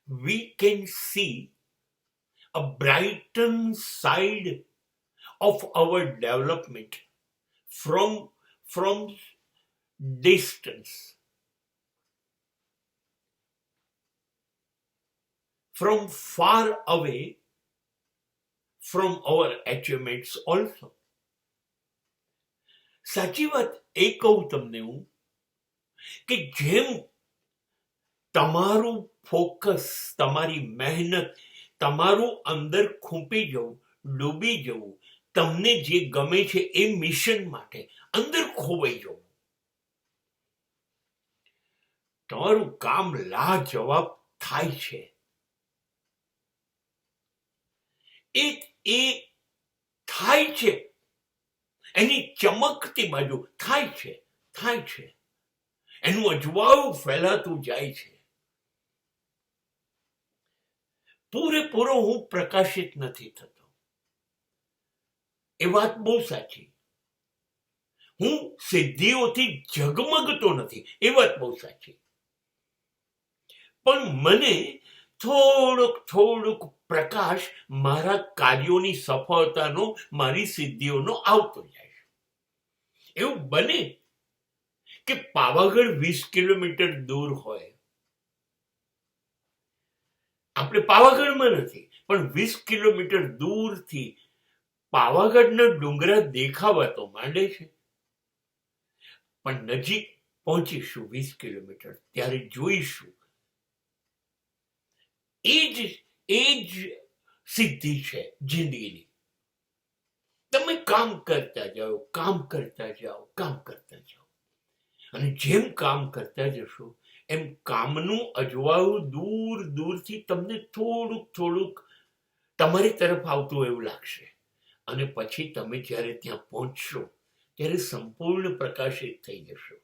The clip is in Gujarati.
we can see a brightened side of our development from distance, from far away, from our achievements also. સાચી વાત એ કહું તમને હું કે જેમ તમારું ફોકસ, તમારી મહેનત, તમારું અંદર ખૂંપી જવું, ડૂબી જવું, તમને જે ગમે છે એ મિશન માટે અંદર ખોવાઈ જવું, તમારું કામ લાજવાબ થાય છે. એ થાય છે, એની ચમકતી બાજુ થાય છે, એનું અજવાળું ફેલાતું જાય છે. પૂરેપૂરો હું પ્રકાશિત નથી થતો, એ વાત બહુ સાચી. હું સિદ્ધિઓથી ઝગમગતો નથી, એ વાત બહુ સાચી. પણ મને થોડુંક પ્રકાશ મારા કાર્યોની સફળતાનો, મારી સિદ્ધિઓનો આવતો જાય છે. એવું બને કે પાવાગઢ 20 કિલોમીટર દૂર હોય, આપણે પાવાગઢમાં નથી પણ 20 કિલોમીટર દૂરથી પાવાગઢના ડુંગરા દેખાવા તો માંડે છે, પણ નજીક પહોંચીશું 20 કિલોમીટર ત્યારે જોઈશું એ જ સિદ્ધિ છે જિંદગીની. તમે કામ કરતા જાઓ, અને જેમ કામ કરતા જશો એમ કામનું અજવાળું દૂરથી તમને થોડુંક તમારી તરફ આવતું એવું લાગશે, અને પછી તમે જ્યારે ત્યાં પહોંચશો ત્યારે સંપૂર્ણ પ્રકાશિત થઈ જશો.